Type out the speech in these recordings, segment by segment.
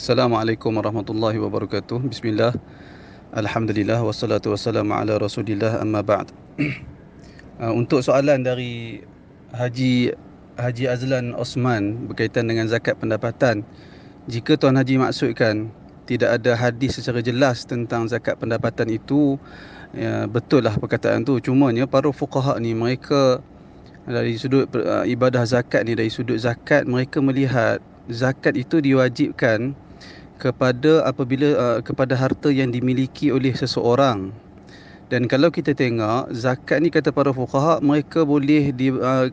Assalamualaikum warahmatullahi wabarakatuh. Bismillah. Alhamdulillah wassalatu wassalamu ala Rasulillah amma ba'd. Untuk soalan dari Haji Haji Azlan Osman berkaitan dengan zakat pendapatan, jika Tuan Haji maksudkan tidak ada hadis secara jelas tentang zakat pendapatan itu, ya, betul lah perkataan tu. Cumanya para fuqaha ni mereka dari sudut ibadah zakat ni, dari sudut zakat mereka melihat zakat itu diwajibkan kepada harta yang dimiliki oleh seseorang. Dan kalau kita tengok zakat ni, kata para fuqaha, mereka boleh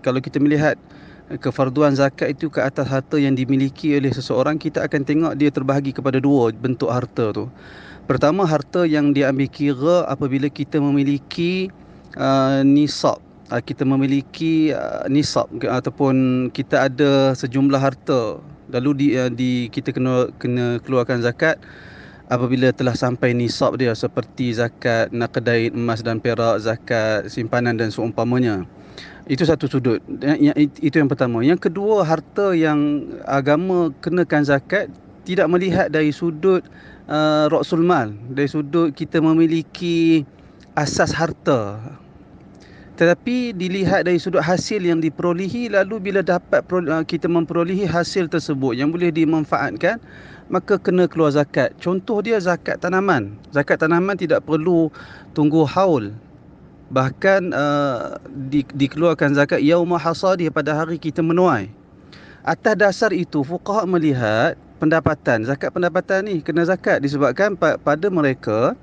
kalau kita melihat kefarduan zakat itu ke atas harta yang dimiliki oleh seseorang, kita akan tengok dia terbahagi kepada dua bentuk harta tu. Pertama, harta yang diambil kira apabila kita memiliki nisab. Kita memiliki nisab ataupun kita ada sejumlah harta, lalu kita kena keluarkan zakat apabila telah sampai nisab dia, seperti zakat naqdain, emas dan perak, zakat simpanan dan seumpamanya. Itu satu sudut. Itu yang pertama. Yang kedua, harta yang agama kenakan zakat tidak melihat dari sudut ra'sul mal, dari sudut kita memiliki asas harta, tetapi dilihat dari sudut hasil yang diperolehi. Lalu bila dapat kita memperolehi hasil tersebut yang boleh dimanfaatkan, maka kena keluar zakat. Contoh dia zakat tanaman. Zakat tanaman tidak perlu tunggu haul, bahkan dikeluarkan zakat yaumul hasadih, pada hari kita menuai. Atas dasar itu fuqaha melihat zakat pendapatan ni kena zakat, disebabkan pada mereka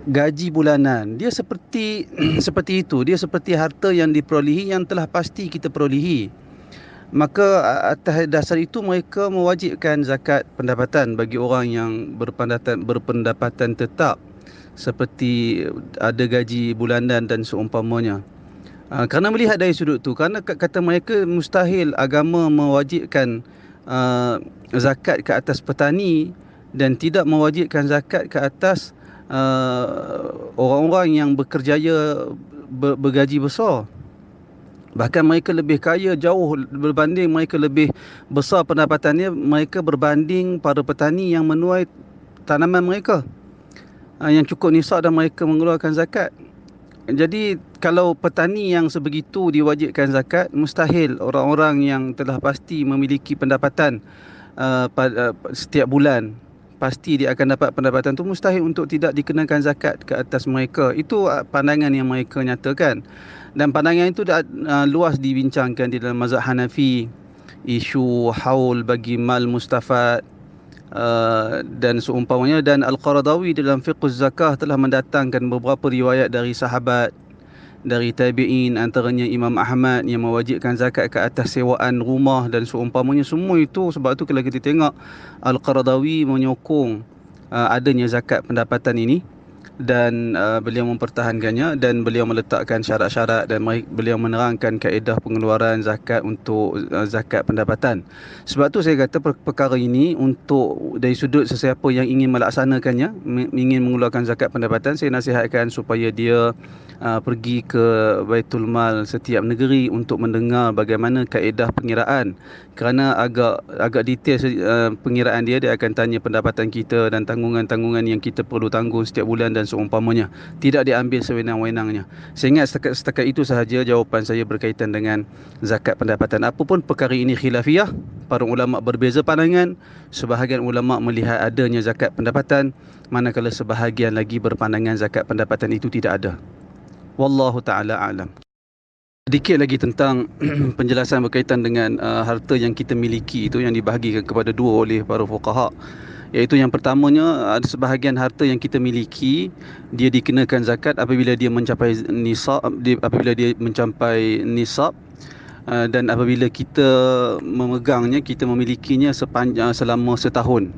gaji bulanan dia seperti seperti itu, dia seperti harta yang diperolehi, yang telah pasti kita perolehi. Maka atas dasar itu mereka mewajibkan zakat pendapatan bagi orang yang berpendapatan tetap, seperti ada gaji bulanan dan seumpamanya. Kerana melihat dari sudut tu, kerana kata mereka mustahil agama mewajibkan zakat ke atas petani dan tidak mewajibkan zakat ke atas orang-orang yang berkerjaya bergaji besar. Bahkan mereka lebih kaya jauh berbanding, mereka lebih besar pendapatannya mereka berbanding para petani yang menuai tanaman mereka yang cukup nisab dan mereka mengeluarkan zakat. Jadi kalau petani yang sebegitu diwajibkan zakat, mustahil orang-orang yang telah pasti memiliki pendapatan setiap bulan, pasti dia akan dapat pendapatan tu, mustahil untuk tidak dikenakan zakat ke atas mereka. Itu pandangan yang mereka nyatakan. Dan pandangan itu luas dibincangkan di dalam mazhab Hanafi, isu haul bagi mal mustafad dan seumpamanya. Dan Al-Qaradawi dalam Fiqh Zakah telah mendatangkan beberapa riwayat dari sahabat, dari tabi'in, antaranya Imam Ahmad yang mewajibkan zakat ke atas sewaan rumah dan seumpamanya. Semua itu, sebab tu kalau kita tengok Al-Qaradawi menyokong adanya zakat pendapatan ini, dan beliau mempertahankannya, dan beliau meletakkan syarat-syarat, dan beliau menerangkan kaedah pengeluaran zakat untuk zakat pendapatan. Sebab tu saya kata perkara ini, untuk dari sudut sesiapa yang ingin melaksanakannya, ingin mengeluarkan zakat pendapatan, saya nasihatkan supaya dia pergi ke Baitul Mal setiap negeri untuk mendengar bagaimana kaedah pengiraan. Kerana agak detail pengiraan dia akan tanya pendapatan kita dan tanggungan-tanggungan yang kita perlu tanggung setiap bulan dan seumpamanya. Tidak diambil sewenang-wenangnya. Saya ingat setakat itu sahaja jawapan saya berkaitan dengan zakat pendapatan. Apapun perkara ini khilafiyah, para ulama berbeza pandangan. Sebahagian ulama melihat adanya zakat pendapatan, manakala sebahagian lagi berpandangan zakat pendapatan itu tidak ada. Wallahu ta'ala a'lam. Sedikit lagi tentang penjelasan berkaitan dengan harta yang kita miliki itu, yang dibahagikan kepada dua oleh para fuqaha. Iaitu yang pertamanya, ada sebahagian harta yang kita miliki, dia dikenakan zakat apabila dia mencapai nisab, dan apabila kita memegangnya, kita memilikinya selama setahun.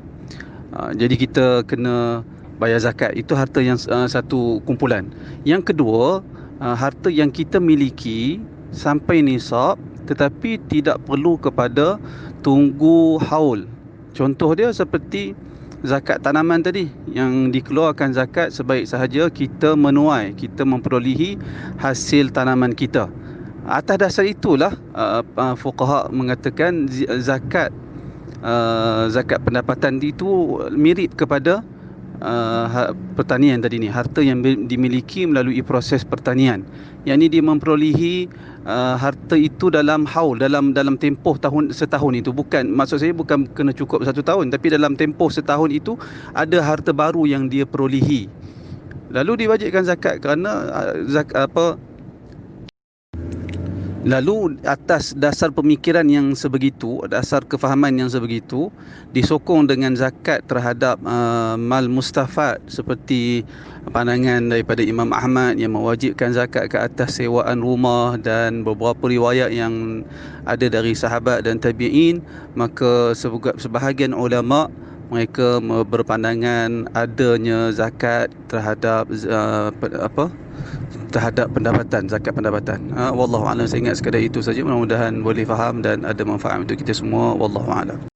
Jadi kita kena bayar zakat. Itu harta yang satu kumpulan. Yang kedua, harta yang kita miliki sampai nisab tetapi tidak perlu kepada tunggu haul. Contoh dia seperti zakat tanaman tadi, yang dikeluarkan zakat sebaik sahaja kita menuai, kita memperolehi hasil tanaman kita. Atas dasar itulah fuqaha mengatakan zakat zakat pendapatan itu mirip kepada pertanian tadi ni, harta yang dimiliki melalui proses pertanian. Yang ni dia memperolehi harta itu dalam haul, dalam tempoh setahun itu. Bukan, maksud saya bukan kena cukup 1 tahun, tapi dalam tempoh setahun itu ada harta baru yang dia perolehi. Lalu diwajibkan zakat kerana lalu atas dasar pemikiran yang sebegitu, dasar kefahaman yang sebegitu, disokong dengan zakat terhadap mal mustafad, seperti pandangan daripada Imam Ahmad yang mewajibkan zakat ke atas sewaan rumah dan beberapa riwayat yang ada dari sahabat dan tabi'in. Maka sebahagian ulama mereka berpandangan adanya zakat terhadap terhadap pendapatan, zakat pendapatan. Wallahu a'lam. Saya ingat sekadar itu saja. Mudah-mudahan boleh faham dan ada manfaat untuk kita semua. Wallahu a'lam.